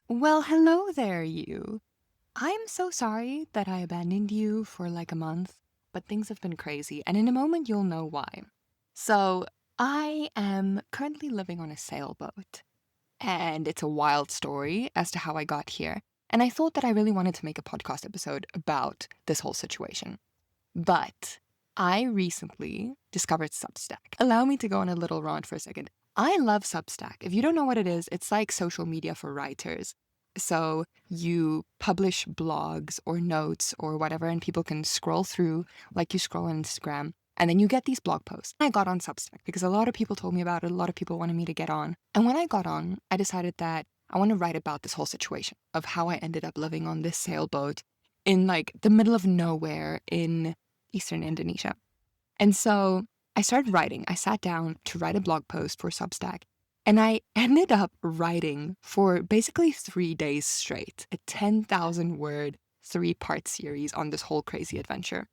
Well, hello there, you. I'm so sorry that I abandoned you for like a month, but things have been crazy, and in a moment you'll know why. So, I am currently living on a sailboat, and it's a wild story as to how I got here. And I thought that I really wanted to make a podcast episode about this whole situation. But I recently discovered Substack. Allow me to go on a little rant for a second. I love Substack. If you don't know what it is, it's like social media for writers. So you publish blogs or notes or whatever, and people can scroll through like you scroll on Instagram. And then you get these blog posts. I got on Substack because a lot of people told me about it. A lot of people wanted me to get on. And when I got on, I decided that I want to write about this whole situation of how I ended up living on this sailboat in like the middle of nowhere in Eastern Indonesia. And so I started writing. I sat down to write a blog post for Substack, and I ended up writing for basically 3 days straight, a 10,000 word, 3-part series on this whole crazy adventure.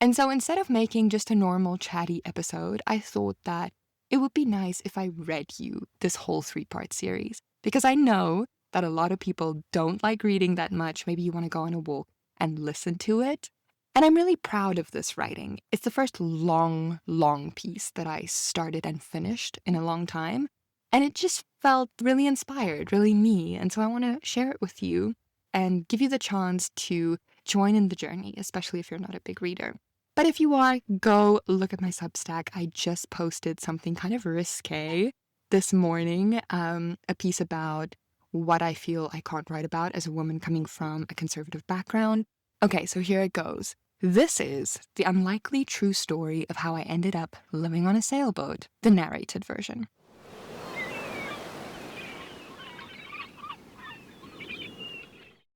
And so instead of making just a normal chatty episode, I thought that it would be nice if I read you this whole 3-part series, because I know that a lot of people don't like reading that much. Maybe you want to go on a walk and listen to it. And I'm really proud of this writing. It's the first long, long piece that I started and finished in a long time. And it just felt really inspired, really me. And so I want to share it with you and give you the chance to join in the journey, especially if you're not a big reader. But if you are, go look at my Substack. I just posted something kind of risque this morning, a piece about what I feel I can't write about as a woman coming from a conservative background. Okay, so here it goes. This is the unlikely true story of how I ended up living on a sailboat, the narrated version.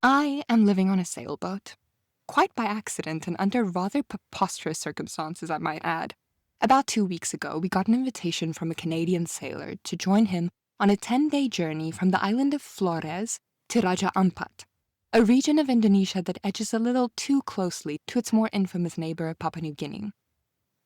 I am living on a sailboat. Quite by accident and under rather preposterous circumstances, I might add. About 2 weeks ago, we got an invitation from a Canadian sailor to join him on a 10-day journey from the island of Flores to Raja Ampat, a region of Indonesia that edges a little too closely to its more infamous neighbor, Papua New Guinea.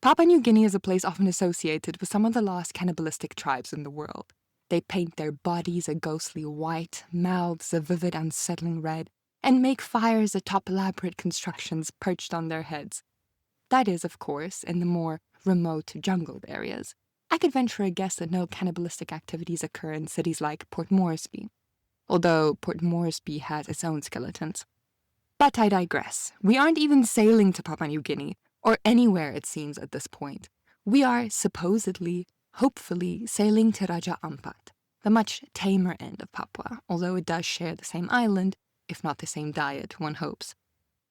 Papua New Guinea is a place often associated with some of the last cannibalistic tribes in the world. They paint their bodies a ghostly white, mouths a vivid, unsettling red, and make fires atop elaborate constructions perched on their heads. That is, of course, in the more remote jungled areas. I could venture a guess that no cannibalistic activities occur in cities like Port Moresby, although Port Moresby has its own skeletons. But I digress. We aren't even sailing to Papua New Guinea, or anywhere it seems at this point. We are supposedly, hopefully, sailing to Raja Ampat, the much tamer end of Papua, although it does share the same island, if not the same diet, one hopes.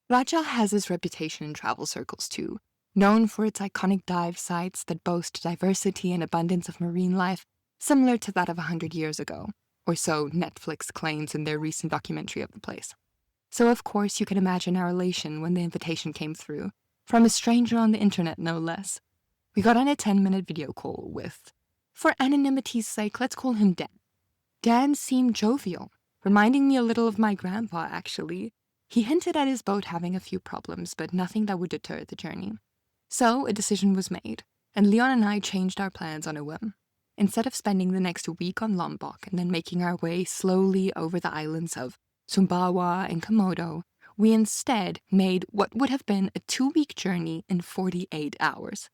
Raja has its reputation in travel circles too, known for its iconic dive sites that boast diversity and abundance of marine life, similar to that of 100 years ago, or so Netflix claims in their recent documentary of the place. So of course you can imagine our elation when the invitation came through, from a stranger on the internet no less. We got on a 10-minute video call with, for anonymity's sake, let's call him Dan. Dan seemed jovial, reminding me a little of my grandpa, actually. He hinted at his boat having a few problems, but nothing that would deter the journey. So a decision was made, and Leon and I changed our plans on a whim. Instead of spending the next week on Lombok and then making our way slowly over the islands of Sumbawa and Komodo, we instead made what would have been a 2-week journey in 48 hours.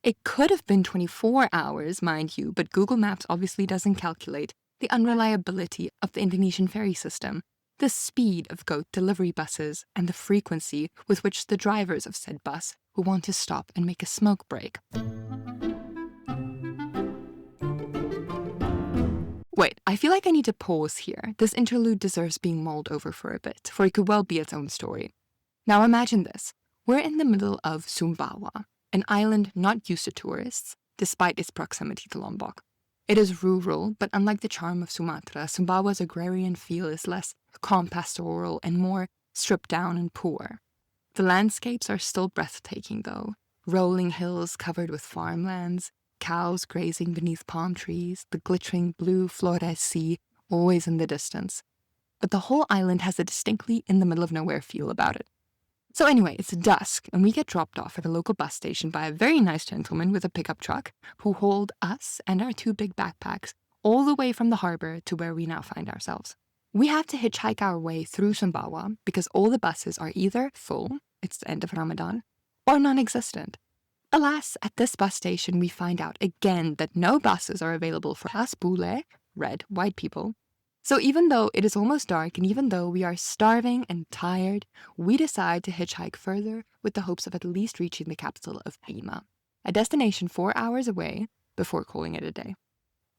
It could have been 24 hours, mind you, but Google Maps obviously doesn't calculate the unreliability of the Indonesian ferry system, the speed of goat delivery buses, and the frequency with which the drivers of said bus will want to stop and make a smoke break. Wait, I feel like I need to pause here. This interlude deserves being mulled over for a bit, for it could well be its own story. Now imagine this. We're in the middle of Sumbawa, an island not used to tourists, despite its proximity to Lombok. It is rural, but unlike the charm of Sumatra, Sumbawa's agrarian feel is less calm pastoral and more stripped down and poor. The landscapes are still breathtaking, though. Rolling hills covered with farmlands, cows grazing beneath palm trees, the glittering blue Flores Sea always in the distance. But the whole island has a distinctly in-the-middle-of-nowhere feel about it. So anyway, it's dusk, and we get dropped off at a local bus station by a very nice gentleman with a pickup truck who hauled us and our 2 big backpacks all the way from the harbor to where we now find ourselves. We have to hitchhike our way through Sumbawa because all the buses are either full, it's the end of Ramadan, or non-existent. Alas, at this bus station we find out again that no buses are available for us bule, red, white people. So even though it is almost dark and even though we are starving and tired, we decide to hitchhike further with the hopes of at least reaching the capital of Bima, a destination 4 hours away, before calling it a day.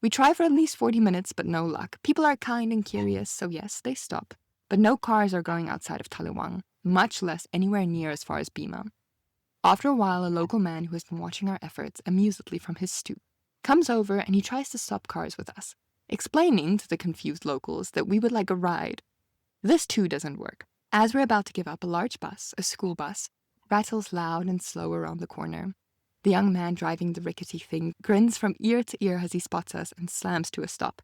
We try for at least 40 minutes, but no luck. People are kind and curious, so yes, they stop. But no cars are going outside of Taliwang, much less anywhere near as far as Bima. After a while, a local man who has been watching our efforts amusedly from his stoop comes over and he tries to stop cars with us, explaining to the confused locals that we would like a ride. This too doesn't work. As we're about to give up, a large bus, a school bus, rattles loud and slow around the corner. The young man driving the rickety thing grins from ear to ear as he spots us and slams to a stop.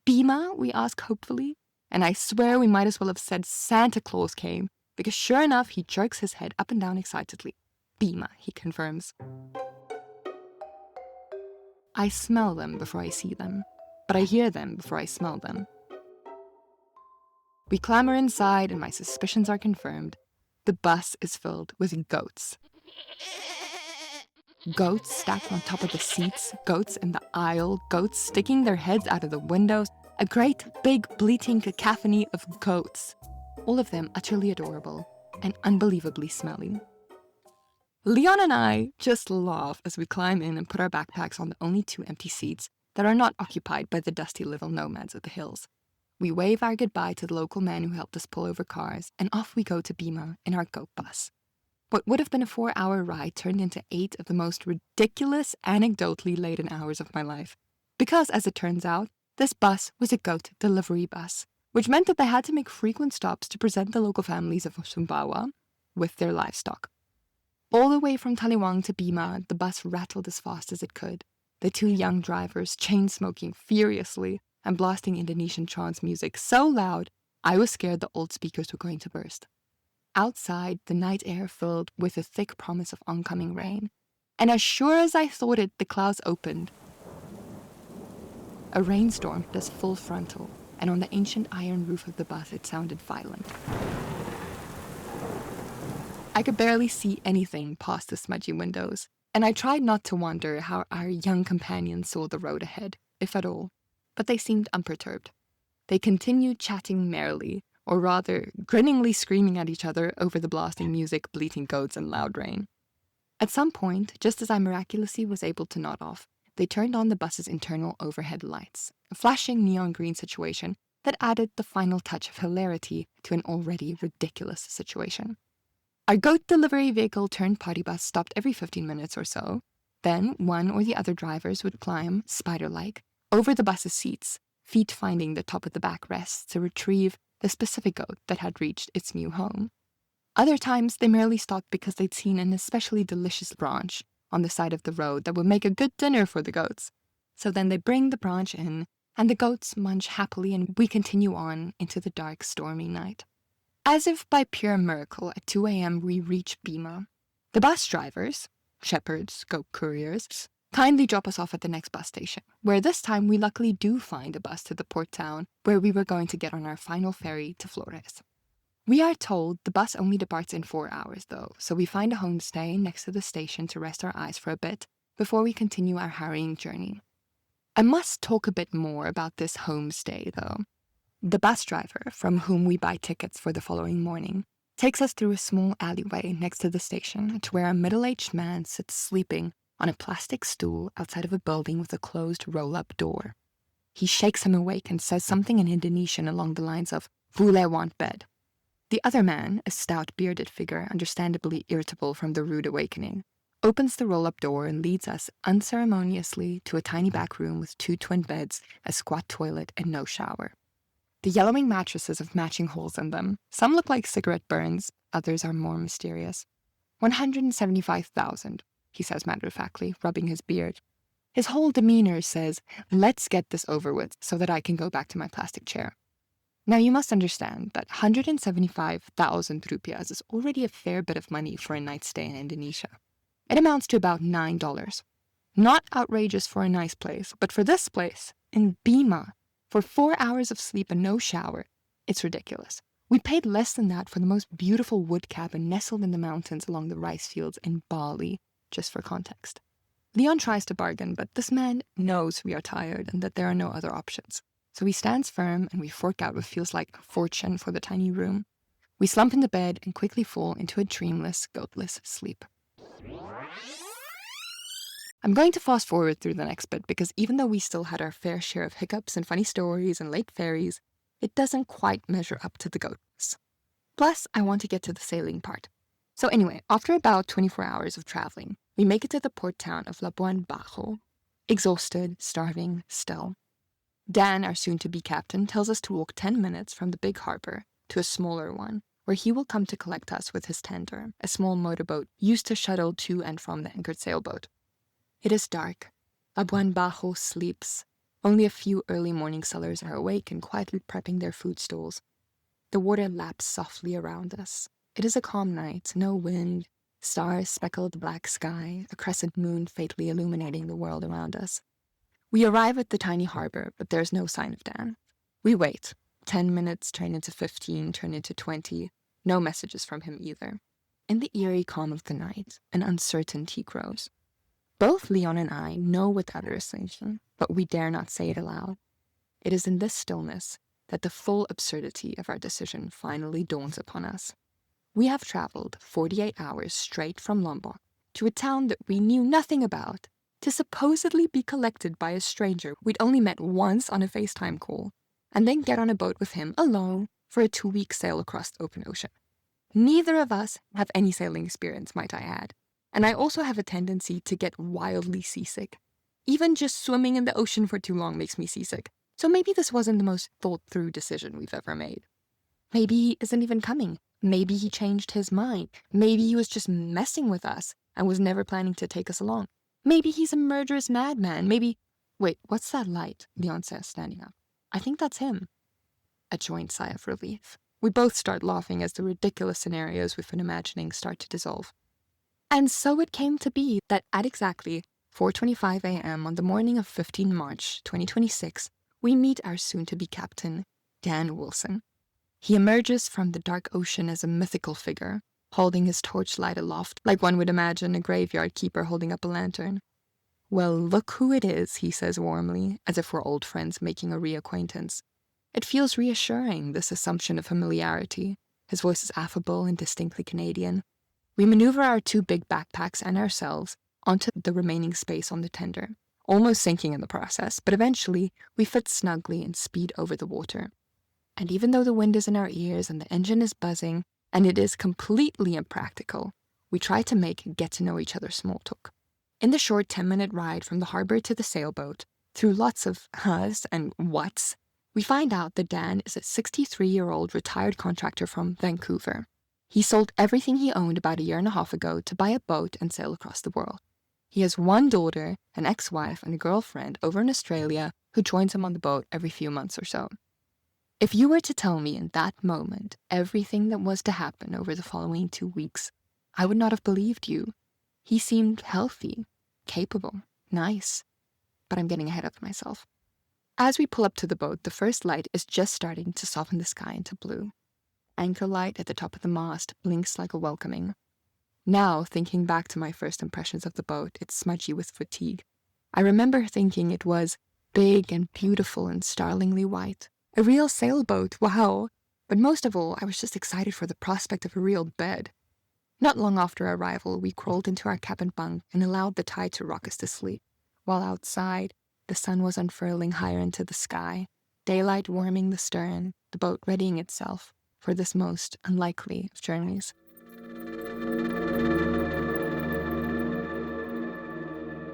Bima, we ask hopefully, and I swear we might as well have said Santa Claus came, because sure enough, he jerks his head up and down excitedly. Bima, he confirms. I smell them before I see them, but I hear them before I smell them. We clamber inside and my suspicions are confirmed. The bus is filled with goats. Goats stacked on top of the seats, goats in the aisle, goats sticking their heads out of the windows, a great big bleating cacophony of goats. All of them utterly adorable and unbelievably smelly. Leon and I just laugh as we climb in and put our backpacks on the only 2 empty seats that are not occupied by the dusty little nomads of the hills. We wave our goodbye to the local man who helped us pull over cars, and off we go to Bima in our goat bus. What would have been a 4-hour ride turned into 8 of the most ridiculous, anecdotally laden hours of my life. Because, as it turns out, this bus was a goat delivery bus, which meant that they had to make frequent stops to present the local families of Sumbawa with their livestock. All the way from Taliwang to Bima, the bus rattled as fast as it could, the 2 young drivers chain-smoking furiously and blasting Indonesian trance music so loud, I was scared the old speakers were going to burst. Outside, the night air filled with a thick promise of oncoming rain. And as sure as I thought it, the clouds opened. A rainstorm hit us full frontal, and on the ancient iron roof of the bus it sounded violent. I could barely see anything past the smudgy windows, and I tried not to wonder how our young companions saw the road ahead, if at all, but they seemed unperturbed. They continued chatting merrily, or rather, grinningly screaming at each other over the blasting music, bleating goats, and loud rain. At some point, just as I miraculously was able to nod off, they turned on the bus's internal overhead lights, a flashing neon green situation that added the final touch of hilarity to an already ridiculous situation. Our goat delivery vehicle turned party bus stopped every 15 minutes or so. Then one or the other drivers would climb, spider-like, over the bus's seats, feet finding the top of the backrests to retrieve the specific goat that had reached its new home. Other times, they merely stopped because they'd seen an especially delicious branch on the side of the road that would make a good dinner for the goats. So then they bring the branch in, and the goats munch happily, and we continue on into the dark, stormy night. As if by pure miracle, at 2 a.m. we reach Bima. The bus drivers, shepherds, goat couriers, kindly drop us off at the next bus station, where this time we luckily do find a bus to the port town where we were going to get on our final ferry to Flores. We are told the bus only departs in 4 hours though, so we find a homestay next to the station to rest our eyes for a bit before we continue our harrying journey. I must talk a bit more about this homestay though. The bus driver, from whom we buy tickets for the following morning, takes us through a small alleyway next to the station to where a middle-aged man sits sleeping on a plastic stool outside of a building with a closed roll-up door. He shakes him awake and says something in Indonesian along the lines of, "Bule want bed." The other man, a stout bearded figure, understandably irritable from the rude awakening, opens the roll-up door and leads us unceremoniously to a tiny back room with 2 twin beds, a squat toilet, and no shower. The yellowing mattresses have matching holes in them. Some look like cigarette burns, others are more mysterious. 175,000. He says matter-of-factly, rubbing his beard. His whole demeanor says, let's get this over with so that I can go back to my plastic chair. Now you must understand that 175,000 rupiahs is already a fair bit of money for a night's stay in Indonesia. It amounts to about $9. Not outrageous for a nice place, but for this place, in Bima, for 4 hours of sleep and no shower, It's ridiculous. We paid less than that for the most beautiful wood cabin nestled in the mountains along the rice fields in Bali, just for context. Leon tries to bargain, but this man knows we are tired and that there are no other options. So he stands firm and we fork out what feels like a fortune for the tiny room. We slump into bed and quickly fall into a dreamless, goatless sleep. I'm going to fast forward through the next bit because even though we still had our fair share of hiccups and funny stories and late ferries, it doesn't quite measure up to the goats. Plus, I want to get to the sailing part. So anyway, after about 24 hours of traveling, we make it to the port town of Labuan Bajo. Exhausted, starving, still. Dan, our soon-to-be captain, tells us to walk 10 minutes from the big harbor to a smaller one, where he will come to collect us with his tender, a small motorboat used to shuttle to and from the anchored sailboat. It is dark. Labuan Bajo sleeps. Only a few early morning sailors are awake and quietly prepping their food stools. The water laps softly around us. It is a calm night, no wind, stars speckled the black sky, a crescent moon faintly illuminating the world around us. We arrive at the tiny harbor, but there's no sign of Dan. We wait. 10 minutes turn into 15, turn into 20. No messages from him either. In the eerie calm of the night, an uncertainty grows. Both Leon and I know what the other is thinking, but we dare not say it aloud. It is in this stillness that the full absurdity of our decision finally dawns upon us. We have traveled 48 hours straight from Lombok to a town that we knew nothing about, to supposedly be collected by a stranger we'd only met once on a FaceTime call, and then get on a boat with him alone for a 2-week sail across the open ocean. Neither of us have any sailing experience, might I add, and I also have a tendency to get wildly seasick. Even just swimming in the ocean for too long makes me seasick, so maybe this wasn't the most thought-through decision we've ever made. Maybe he isn't even coming. Maybe he changed his mind. Maybe he was just messing with us and was never planning to take us along. Maybe he's a murderous madman. Maybe... Wait, what's that light? Leon says, standing up. I think that's him. A joint sigh of relief. We both start laughing as the ridiculous scenarios we've been imagining start to dissolve. And so it came to be that at exactly 4:25 a.m. on the morning of 15 March 2026, we meet our soon-to-be captain, Dan Wilson. He emerges from the dark ocean as a mythical figure, holding his torchlight aloft like one would imagine a graveyard keeper holding up a lantern. Well, look who it is, he says warmly, as if we're old friends making a reacquaintance. It feels reassuring, this assumption of familiarity. His voice is affable and distinctly Canadian. We maneuver our 2 big backpacks and ourselves onto the remaining space on the tender, almost sinking in the process, but eventually we fit snugly and speed over the water. And even though the wind is in our ears and the engine is buzzing, and it is completely impractical, we try to make get-to-know-each-other small talk. In the short 10-minute ride from the harbor to the sailboat, through lots of huhs and whats, we find out that Dan is a 63-year-old retired contractor from Vancouver. He sold everything he owned about 1.5 years ago to buy a boat and sail across the world. He has 1 daughter, an ex-wife, and a girlfriend over in Australia who joins him on the boat every few months or so. If you were to tell me in that moment everything that was to happen over the following 2 weeks, I would not have believed you. He seemed healthy, capable, nice. But I'm getting ahead of myself. As we pull up to the boat, the first light is just starting to soften the sky into blue. Anchor light at the top of the mast blinks like a welcoming. Now, thinking back to my first impressions of the boat, it's smudgy with fatigue. I remember thinking it was big and beautiful and starlingly white. A real sailboat, wow! But most of all, I was just excited for the prospect of a real bed. Not long after our arrival, we crawled into our cabin bunk and allowed the tide to rock us to sleep, while outside, the sun was unfurling higher into the sky, daylight warming the stern, the boat readying itself for this most unlikely of journeys.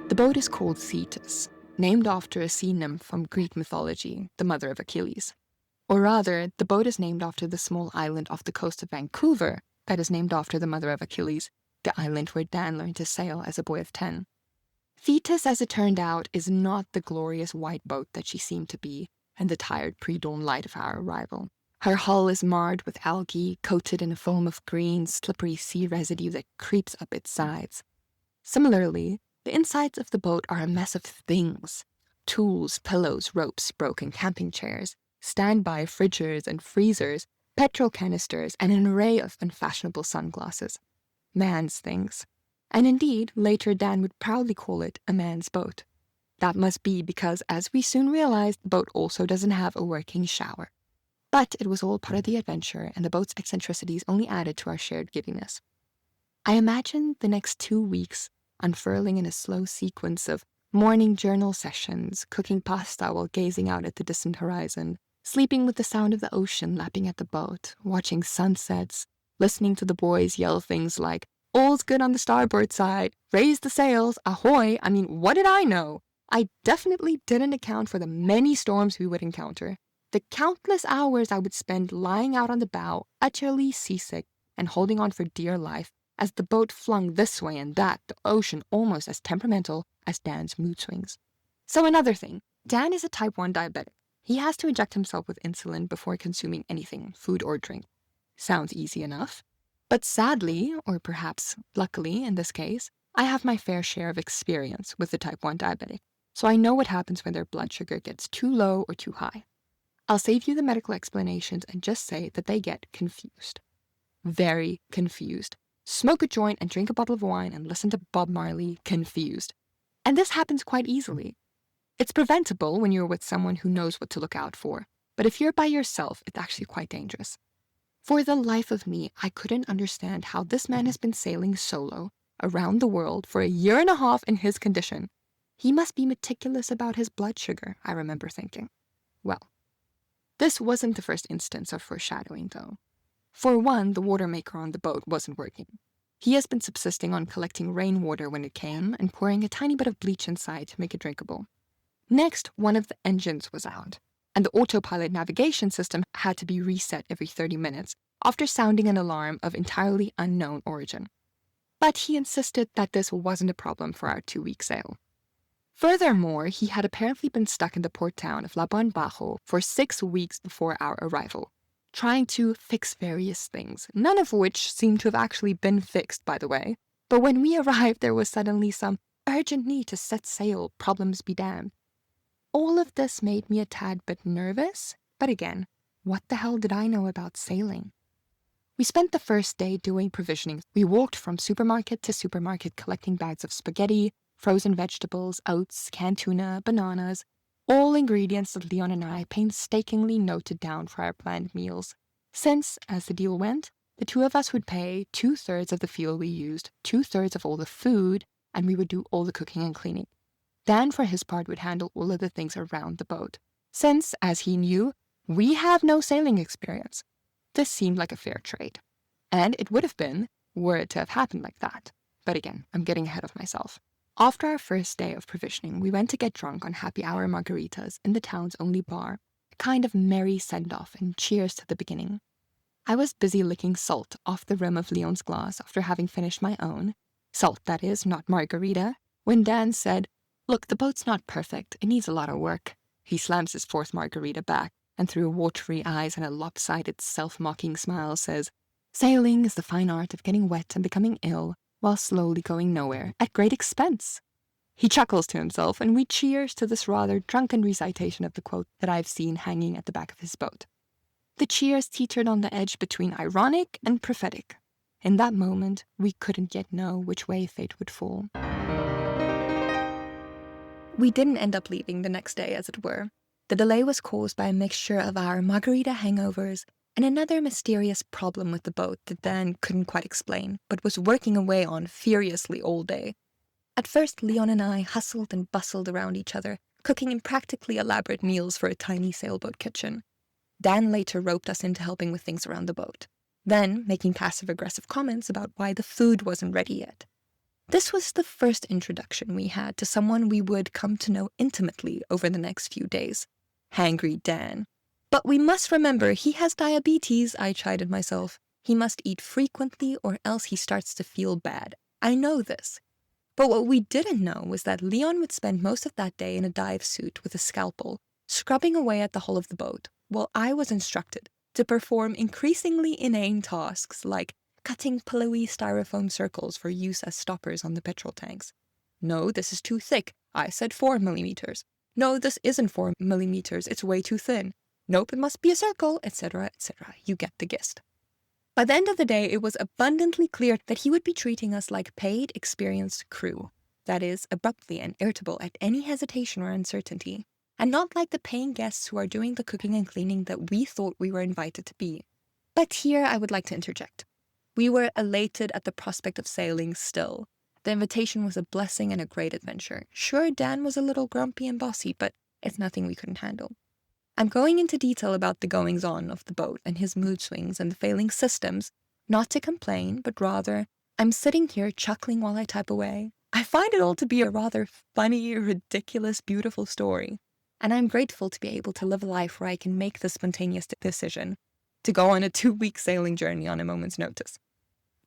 The boat is called Thetis, named after a sea nymph from Greek mythology, the mother of Achilles. Or rather, the boat is named after the small island off the coast of Vancouver that is named after the mother of Achilles, the island where Dan learned to sail as a boy of 10. Thetis, as it turned out, is not the glorious white boat that she seemed to be in the tired pre-dawn light of our arrival. Her hull is marred with algae, coated in a foam of green, slippery sea residue that creeps up its sides. Similarly, the insides of the boat are a mess of things. Tools, pillows, ropes, broken camping chairs. standby fridgers and freezers, petrol canisters, and an array of unfashionable sunglasses. Man's things. And indeed, later Dan would proudly call it a man's boat. That must be because, as we soon realized, the boat also doesn't have a working shower. But it was all part of the adventure, and the boat's eccentricities only added to our shared giddiness. I imagined the next 2 weeks unfurling in a slow sequence of morning journal sessions, cooking pasta while gazing out at the distant horizon, sleeping with the sound of the ocean lapping at the boat, watching sunsets, listening to the boys yell things like, "All's good on the starboard side, raise the sails, ahoy." I mean, what did I know? I definitely didn't account for the many storms we would encounter, the countless hours I would spend lying out on the bow, utterly seasick and holding on for dear life, as the boat flung this way and that, the ocean almost as temperamental as Dan's mood swings. So another thing, Dan is a type 1 diabetic. He has to inject himself with insulin before consuming anything, food or drink. Sounds easy enough. But sadly, or perhaps luckily in this case, I have my fair share of experience with the type 1 diabetic, so I know what happens when their blood sugar gets too low or too high. I'll save you the medical explanations and just say that they get confused. Very confused. Smoke a joint and drink a bottle of wine and listen to Bob Marley confused. And this happens quite easily. It's preventable when you're with someone who knows what to look out for, but if you're by yourself, it's actually quite dangerous. For the life of me, I couldn't understand how this man has been sailing solo around the world for 1.5 years in his condition. He must be meticulous about his blood sugar, I remember thinking. Well, this wasn't the first instance of foreshadowing, though. For one, the water maker on the boat wasn't working. He has been subsisting on collecting rainwater when it came and pouring a tiny bit of bleach inside to make it drinkable. Next, one of the engines was out, and the autopilot navigation system had to be reset every 30 minutes after sounding an alarm of entirely unknown origin. But he insisted that this wasn't a problem for our 2-week sail. Furthermore, he had apparently been stuck in the port town of Labuan Bajo for 6 weeks before our arrival, trying to fix various things, none of which seemed to have actually been fixed, by the way. But when we arrived, there was suddenly some urgent need to set sail, problems be damned. All of this made me a tad bit nervous, but again, what the hell did I know about sailing? We spent the first day doing provisioning. We walked from supermarket to supermarket collecting bags of spaghetti, frozen vegetables, oats, canned tuna, bananas, all ingredients that Leon and I painstakingly noted down for our planned meals. Since, as the deal went, the two of us would pay 2/3 of the fuel we used, 2/3 of all the food, and we would do all the cooking and cleaning. Dan, for his part, would handle all of the things around the boat, since, as he knew, we have no sailing experience. This seemed like a fair trade. And it would have been, were it to have happened like that. But again, I'm getting ahead of myself. After our first day of provisioning, we went to get drunk on happy hour margaritas in the town's only bar, a kind of merry send-off and cheers to the beginning. I was busy licking salt off the rim of Leon's glass after having finished my own, salt that is, not margarita, when Dan said, "Look, the boat's not perfect, it needs a lot of work." He slams his 4th margarita back, and through watery eyes and a lopsided, self-mocking smile says, "Sailing is the fine art of getting wet and becoming ill, while slowly going nowhere, at great expense." He chuckles to himself, and we cheers to this rather drunken recitation of the quote that I've seen hanging at the back of his boat. The cheers teetered on the edge between ironic and prophetic. In that moment, we couldn't yet know which way fate would fall. We didn't end up leaving the next day, as it were. The delay was caused by a mixture of our margarita hangovers and another mysterious problem with the boat that Dan couldn't quite explain, but was working away on furiously all day. At first, Leon and I hustled and bustled around each other, cooking impractically elaborate meals for a tiny sailboat kitchen. Dan later roped us into helping with things around the boat, then making passive-aggressive comments about why the food wasn't ready yet. This was the first introduction we had to someone we would come to know intimately over the next few days. Hangry Dan. But we must remember he has diabetes, I chided myself. He must eat frequently or else he starts to feel bad. I know this. But what we didn't know was that Leon would spend most of that day in a dive suit with a scalpel, scrubbing away at the hull of the boat, while I was instructed to perform increasingly inane tasks like cutting pillowy styrofoam circles for use as stoppers on the petrol tanks. "No, this is too thick. I said 4 millimeters. No, this isn't 4 millimeters. It's way too thin. Nope, it must be a circle, etc., etc. You get the gist. By the end of the day, it was abundantly clear that he would be treating us like paid, experienced crew. That is, abruptly and irritable at any hesitation or uncertainty, and not like the paying guests who are doing the cooking and cleaning that we thought we were invited to be. But here I would like to interject. We were elated at the prospect of sailing still. The invitation was a blessing and a great adventure. Sure, Dan was a little grumpy and bossy, but it's nothing we couldn't handle. I'm going into detail about the goings-on of the boat and his mood swings and the failing systems, not to complain, but rather, I'm sitting here chuckling while I type away. I find it all to be a rather funny, ridiculous, beautiful story, and I'm grateful to be able to live a life where I can make the spontaneous decision to go on a 2-week sailing journey on a moment's notice.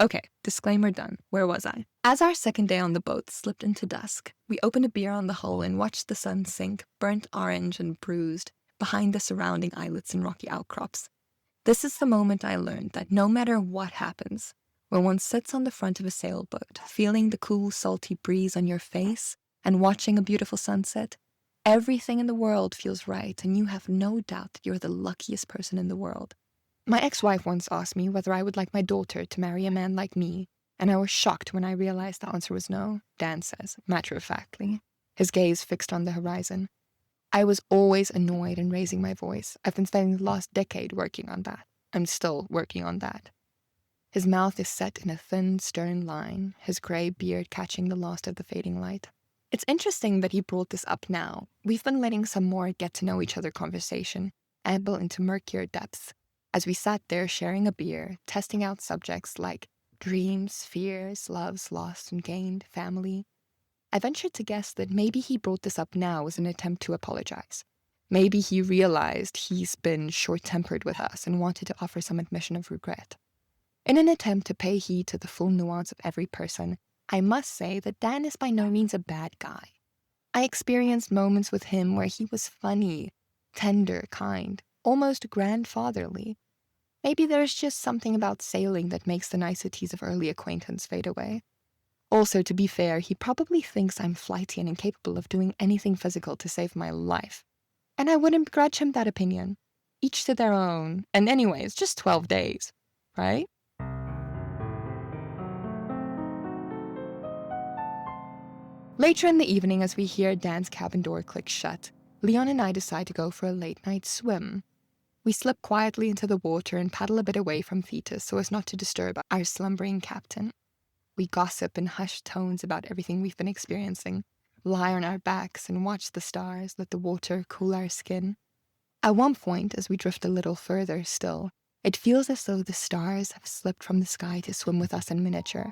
Okay, disclaimer done. Where was I? As our second day on the boat slipped into dusk, we opened a beer on the hull and watched the sun sink, burnt orange and bruised, behind the surrounding islets and rocky outcrops. This is the moment I learned that no matter what happens, when one sits on the front of a sailboat, feeling the cool, salty breeze on your face and watching a beautiful sunset, everything in the world feels right and you have no doubt that you're the luckiest person in the world. My ex-wife once asked me whether I would like my daughter to marry a man like me, and I was shocked when I realized the answer was no, Dan says, matter-of-factly, his gaze fixed on the horizon. I was always annoyed and raising my voice. I've been spending the last decade working on that. I'm still working on that. His mouth is set in a thin, stern line, his grey beard catching the last of the fading light. It's interesting that he brought this up now. We've been letting some more get-to-know-each-other conversation amble into murkier depths, as we sat there sharing a beer, testing out subjects like dreams, fears, loves lost and gained, family. I ventured to guess that maybe he brought this up now as an attempt to apologize. Maybe he realized he's been short-tempered with us and wanted to offer some admission of regret. In an attempt to pay heed to the full nuance of every person, I must say that Dan is by no means a bad guy. I experienced moments with him where he was funny, tender, kind, almost grandfatherly. Maybe there's just something about sailing that makes the niceties of early acquaintance fade away. Also, to be fair, he probably thinks I'm flighty and incapable of doing anything physical to save my life. And I wouldn't begrudge him that opinion. Each to their own. And anyway, it's just 12 days, right? Later in the evening, as we hear Dan's cabin door click shut, Leon and I decide to go for a late-night swim. We slip quietly into the water and paddle a bit away from Thetis so as not to disturb our slumbering captain. We gossip in hushed tones about everything we've been experiencing, lie on our backs and watch the stars, let the water cool our skin. At one point, as we drift a little further still, it feels as though the stars have slipped from the sky to swim with us in miniature.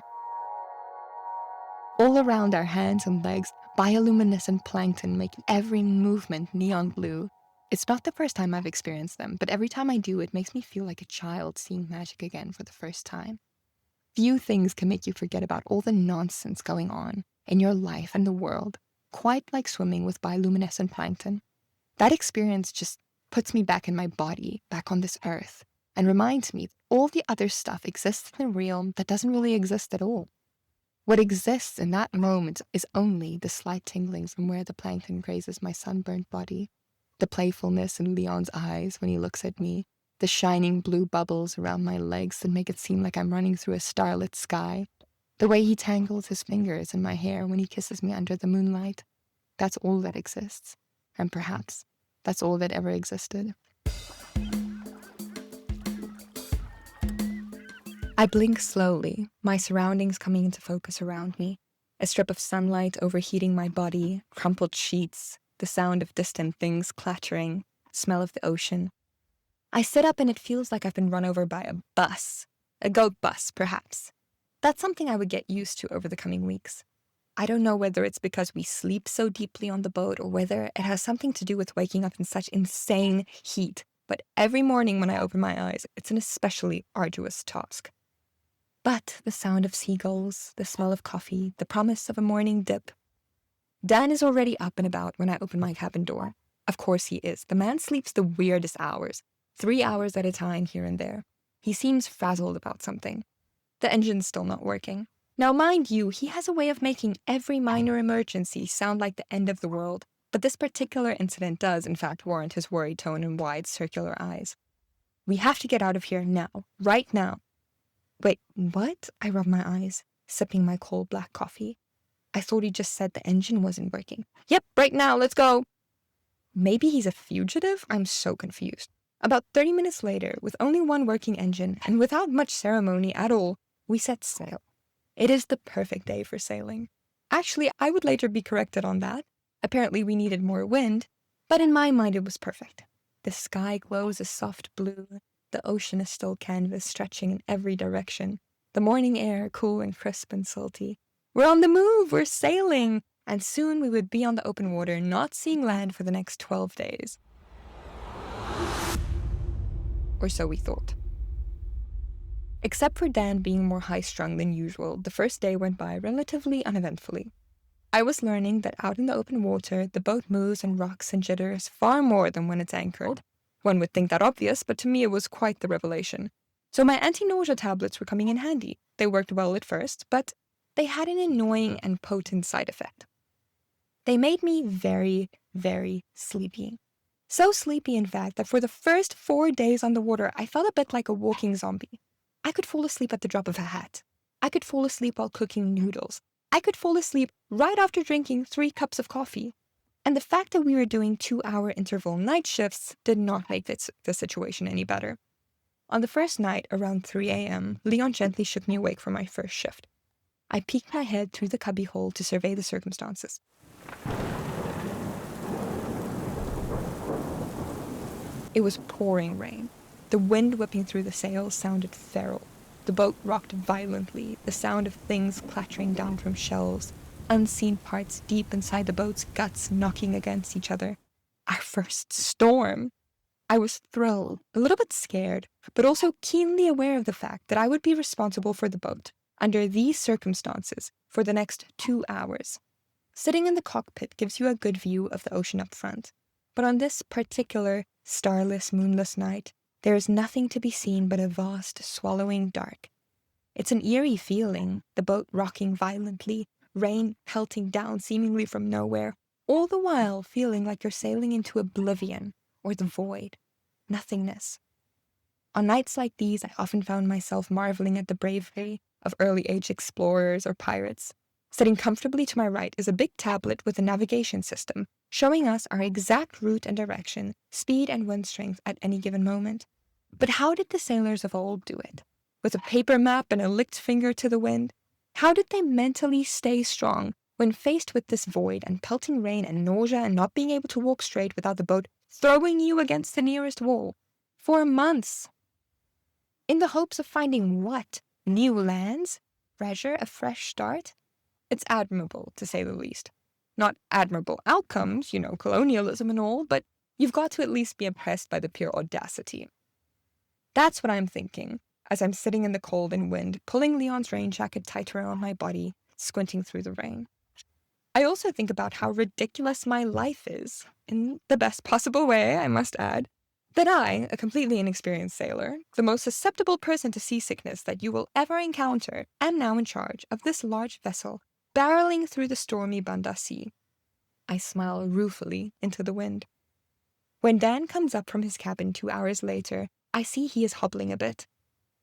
All around our hands and legs, bioluminescent plankton make every movement neon blue. It's not the first time I've experienced them, but every time I do, it makes me feel like a child seeing magic again for the first time. Few things can make you forget about all the nonsense going on in your life and the world, quite like swimming with bioluminescent plankton. That experience just puts me back in my body, back on this earth, and reminds me that all the other stuff exists in a realm that doesn't really exist at all. What exists in that moment is only the slight tingling from where the plankton grazes my sunburnt body, the playfulness in Leon's eyes when he looks at me, the shining blue bubbles around my legs that make it seem like I'm running through a starlit sky, the way he tangles his fingers in my hair when he kisses me under the moonlight. That's all that exists. And perhaps that's all that ever existed. I blink slowly, my surroundings coming into focus around me. A strip of sunlight overheating my body, crumpled sheets, the sound of distant things clattering, smell of the ocean. I sit up and it feels like I've been run over by a bus. A goat bus, perhaps. That's something I would get used to over the coming weeks. I don't know whether it's because we sleep so deeply on the boat or whether it has something to do with waking up in such insane heat, but every morning when I open my eyes, it's an especially arduous task. But the sound of seagulls, the smell of coffee, the promise of a morning dip. Dan is already up and about when I open my cabin door. Of course he is. The man sleeps the weirdest hours, 3 hours at a time here and there. He seems frazzled about something. The engine's still not working. Now mind you, he has a way of making every minor emergency sound like the end of the world. But this particular incident does, in fact, warrant his worried tone and wide, circular eyes. "We have to get out of here now. Right now." "Wait, what?" I rub my eyes, sipping my cold black coffee. "I thought he just said the engine wasn't working." "Yep, right now, let's go." Maybe he's a fugitive? I'm so confused. About 30 minutes later, with only one working engine, and without much ceremony at all, we set sail. It is the perfect day for sailing. Actually, I would later be corrected on that. Apparently we needed more wind, but in my mind it was perfect. The sky glows a soft blue, the ocean is still canvas stretching in every direction, the morning air cool and crisp and salty. We're on the move, we're sailing, and soon we would be on the open water, not seeing land for the next 12 days. Or so we thought. Except for Dan being more high-strung than usual, the first day went by relatively uneventfully. I was learning that out in the open water, the boat moves and rocks and jitters far more than when it's anchored. One would think that obvious, but to me it was quite the revelation. So my anti-nausea tablets were coming in handy. They worked well at first, but they had an annoying and potent side effect. They made me very, very sleepy. So sleepy, in fact, that for the first 4 days on the water, I felt a bit like a walking zombie. I could fall asleep at the drop of a hat. I could fall asleep while cooking noodles. I could fall asleep right after drinking 3 cups of coffee. And the fact that we were doing 2-hour interval night shifts did not make the situation any better. On the first night, around 3 a.m., Leon gently shook me awake for my first shift. I peeked my head through the cubbyhole to survey the circumstances. It was pouring rain. The wind whipping through the sails sounded feral. The boat rocked violently, the sound of things clattering down from shelves, unseen parts deep inside the boat's guts knocking against each other. Our first storm! I was thrilled, a little bit scared, but also keenly aware of the fact that I would be responsible for the boat, under these circumstances, for the next 2 hours. Sitting in the cockpit gives you a good view of the ocean up front, but on this particular starless, moonless night, there is nothing to be seen but a vast, swallowing dark. It's an eerie feeling, the boat rocking violently, rain pelting down seemingly from nowhere, all the while feeling like you're sailing into oblivion, or the void, nothingness. On nights like these, I often found myself marveling at the bravery of early-age explorers or pirates. Sitting comfortably to my right is a big tablet with a navigation system, showing us our exact route and direction, speed and wind strength at any given moment. But how did the sailors of old do it? With a paper map and a licked finger to the wind? How did they mentally stay strong when faced with this void and pelting rain and nausea and not being able to walk straight without the boat throwing you against the nearest wall? For months. In the hopes of finding what? New lands? Treasure? A fresh start? It's admirable, to say the least. Not admirable outcomes, colonialism and all, but you've got to at least be impressed by the pure audacity. That's what I'm thinking, as I'm sitting in the cold and wind, pulling Leon's rain jacket tighter around my body, squinting through the rain. I also think about how ridiculous my life is, in the best possible way, I must add, that I, a completely inexperienced sailor, the most susceptible person to seasickness that you will ever encounter, am now in charge of this large vessel, barreling through the stormy Banda Sea. I smile ruefully into the wind. When Dan comes up from his cabin 2 hours later, I see he is hobbling a bit.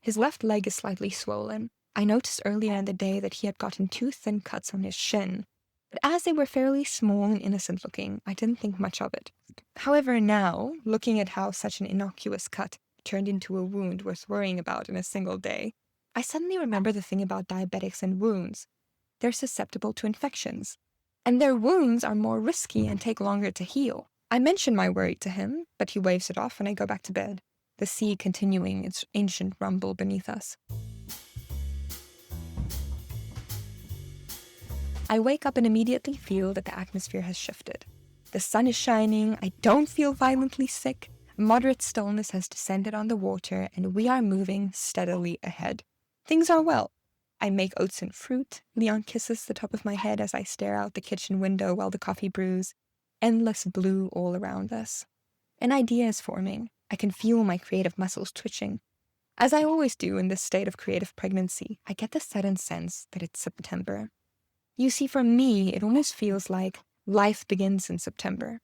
His left leg is slightly swollen. I noticed earlier in the day that he had gotten 2 thin cuts on his shin, but as they were fairly small and innocent looking, I didn't think much of it. However, now, looking at how such an innocuous cut turned into a wound worth worrying about in a single day, I suddenly remember the thing about diabetics and wounds. They're susceptible to infections, and their wounds are more risky and take longer to heal. I mention my worry to him, but he waves it off and I go back to bed, the sea continuing its ancient rumble beneath us. I wake up and immediately feel that the atmosphere has shifted. The sun is shining, I don't feel violently sick, moderate stillness has descended on the water, and we are moving steadily ahead. Things are well. I make oats and fruit. Leon kisses the top of my head as I stare out the kitchen window while the coffee brews. Endless blue all around us. An idea is forming. I can feel my creative muscles twitching. As I always do in this state of creative pregnancy, I get the sudden sense that it's September. You see, for me, it almost feels like Life begins in September.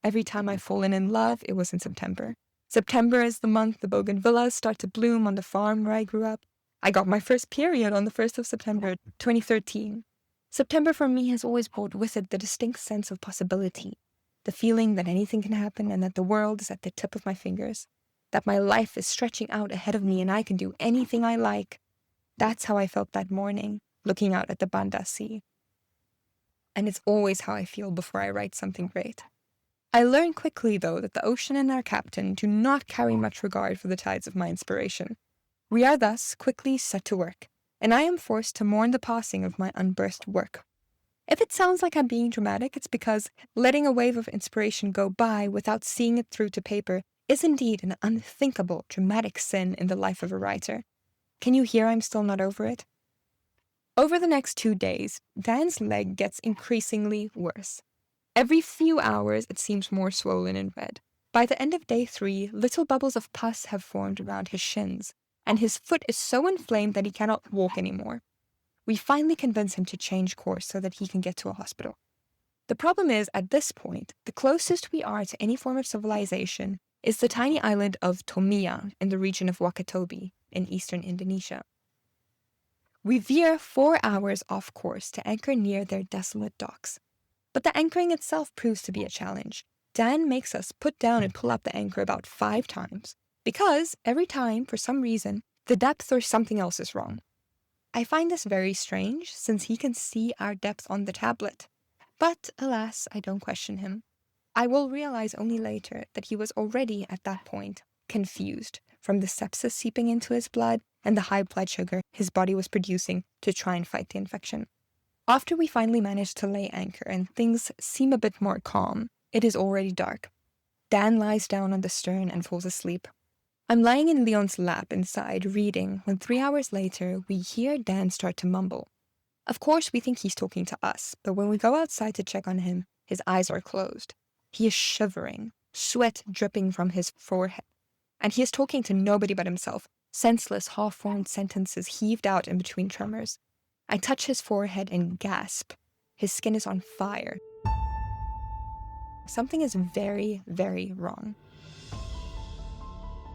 Every time I've fallen in love, it was in September. September is the month the bougainvilleas start to bloom on the farm where I grew up. I got my first period on the 1st of September, 2013. September for me has always brought with it the distinct sense of possibility, the feeling that anything can happen and that the world is at the tip of my fingers, that my life is stretching out ahead of me and I can do anything I like. That's how I felt that morning, looking out at the Banda Sea. And it's always how I feel before I write something great. I learned quickly, though, that the ocean and our captain do not carry much regard for the tides of my inspiration. We are thus quickly set to work, and I am forced to mourn the passing of my unbirthed work. If it sounds like I'm being dramatic, it's because letting a wave of inspiration go by without seeing it through to paper is indeed an unthinkable, dramatic sin in the life of a writer. Can you hear I'm still not over it? Over the next 2 days, Dan's leg gets increasingly worse. Every few hours, it seems more swollen and red. By the end of day 3, little bubbles of pus have formed around his shins, and his foot is so inflamed that he cannot walk anymore. We finally convince him to change course so that he can get to a hospital. The problem is, at this point, the closest we are to any form of civilization is the tiny island of Tomia in the region of Wakatobi in eastern Indonesia. We veer 4 hours off course to anchor near their desolate docks. But the anchoring itself proves to be a challenge. Dan makes us put down and pull up the anchor about 5 times, because every time, for some reason, the depth or something else is wrong. I find this very strange, since he can see our depth on the tablet. But, alas, I don't question him. I will realize only later that he was already, at that point, confused from the sepsis seeping into his blood and the high blood sugar his body was producing to try and fight the infection. After we finally manage to lay anchor and things seem a bit more calm, it is already dark. Dan lies down on the stern and falls asleep. I'm lying in Leon's lap inside reading when 3 hours later we hear Dan start to mumble. Of course we think he's talking to us, but when we go outside to check on him, his eyes are closed. He is shivering, sweat dripping from his forehead, and he is talking to nobody but himself, senseless half-formed sentences heaved out in between tremors. I touch his forehead and gasp. His skin is on fire. Something is very, very wrong.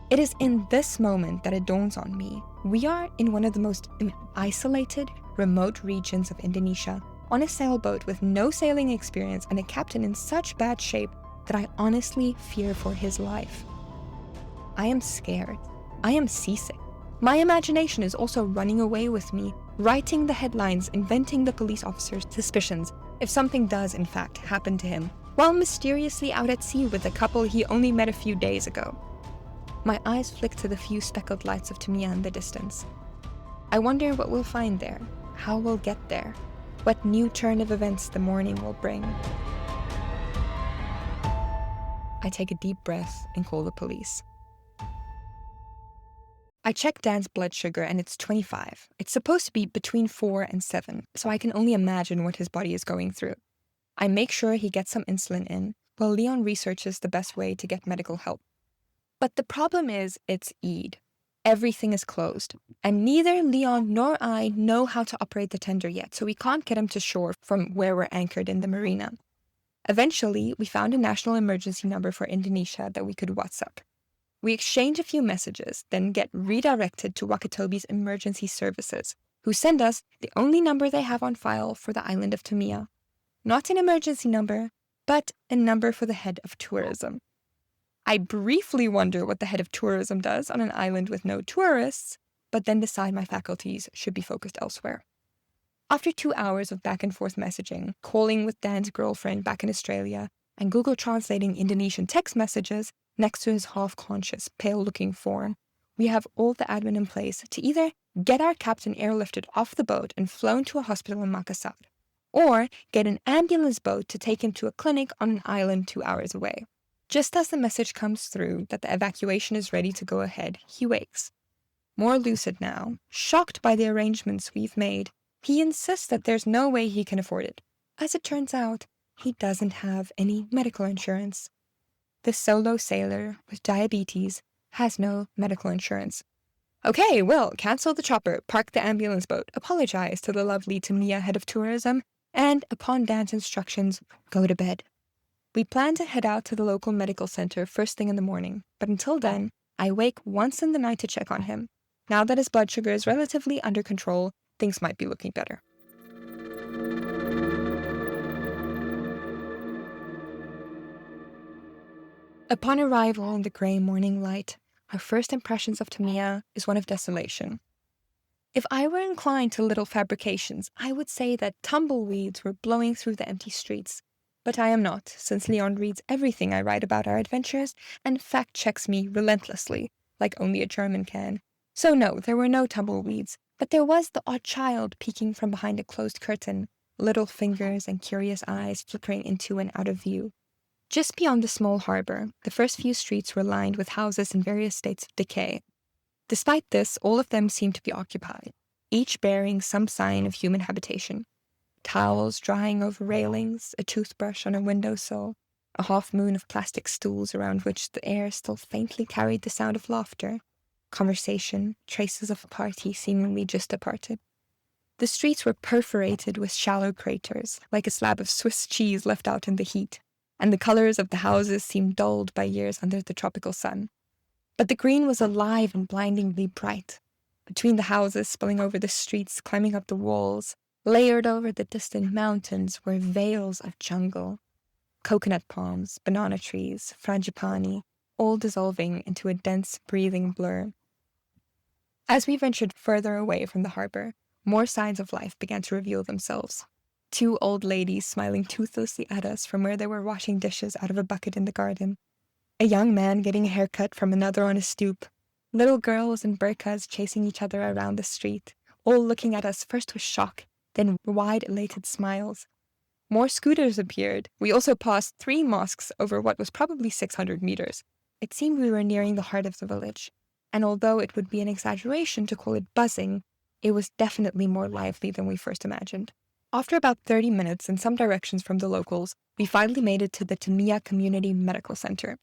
It is in this moment that it dawns on me. We are in one of the most isolated, remote regions of Indonesia, on a sailboat with no sailing experience and a captain in such bad shape that I honestly fear for his life. I am scared. I am seasick. My imagination is also running away with me, writing the headlines, inventing the police officer's suspicions if something does in fact happen to him, while mysteriously out at sea with a couple he only met a few days ago. My eyes flick to the few speckled lights of Tomia in the distance. I wonder what we'll find there, how we'll get there, what new turn of events the morning will bring. I take a deep breath and call the police. I check Dan's blood sugar and it's 25. It's supposed to be between 4 and 7, so I can only imagine what his body is going through. I make sure he gets some insulin in, while Leon researches the best way to get medical help. But the problem is, it's Eid. Everything is closed, and neither Leon nor I know how to operate the tender yet, so we can't get him to shore from where we're anchored in the marina. Eventually, we found a national emergency number for Indonesia that we could WhatsApp. We exchange a few messages, then get redirected to Wakatobi's emergency services, who send us the only number they have on file for the island of Tomia. Not an emergency number, but a number for the head of tourism. I briefly wonder what the head of tourism does on an island with no tourists, but then decide my faculties should be focused elsewhere. After 2 hours of back and forth messaging, calling with Dan's girlfriend back in Australia, and Google translating Indonesian text messages next to his half-conscious, pale-looking form, we have all the admin in place to either get our captain airlifted off the boat and flown to a hospital in Makassar, or get an ambulance boat to take him to a clinic on an island 2 hours away. Just as the message comes through that the evacuation is ready to go ahead, he wakes. More lucid now, shocked by the arrangements we've made, he insists that there's no way he can afford it. As it turns out, he doesn't have any medical insurance. The solo sailor with diabetes has no medical insurance. Okay, well, cancel the chopper, park the ambulance boat, apologize to the lovely Tomia head of tourism, and, upon Dan's instructions, go to bed. We plan to head out to the local medical center first thing in the morning, but until then, I wake once in the night to check on him. Now that his blood sugar is relatively under control, things might be looking better. Upon arrival in the grey morning light, our first impressions of Tamiya is one of desolation. If I were inclined to little fabrications, I would say that tumbleweeds were blowing through the empty streets. But I am not, since Leon reads everything I write about our adventures and fact-checks me relentlessly, like only a German can. So no, there were no tumbleweeds, but there was the odd child peeking from behind a closed curtain, little fingers and curious eyes flickering into and out of view. Just beyond the small harbor, the first few streets were lined with houses in various states of decay. Despite this, all of them seemed to be occupied, each bearing some sign of human habitation. Towels drying over railings, a toothbrush on a windowsill, a half-moon of plastic stools around which the air still faintly carried the sound of laughter, conversation, traces of a party seemingly just departed. The streets were perforated with shallow craters, like a slab of Swiss cheese left out in the heat, and the colors of the houses seemed dulled by years under the tropical sun. But the green was alive and blindingly bright. Between the houses spilling over the streets, climbing up the walls, layered over the distant mountains were veils of jungle. Coconut palms, banana trees, frangipani, all dissolving into a dense, breathing blur. As we ventured further away from the harbor, more signs of life began to reveal themselves. 2 old ladies smiling toothlessly at us from where they were washing dishes out of a bucket in the garden. A young man getting a haircut from another on a stoop. Little girls in burqas chasing each other around the street, all looking at us first with shock, then wide, elated smiles. More scooters appeared. We also passed 3 mosques over what was probably 600 meters. It seemed we were nearing the heart of the village, and although it would be an exaggeration to call it buzzing, it was definitely more lively than we first imagined. After about 30 minutes and some directions from the locals, we finally made it to the Tamiya Community Medical Center.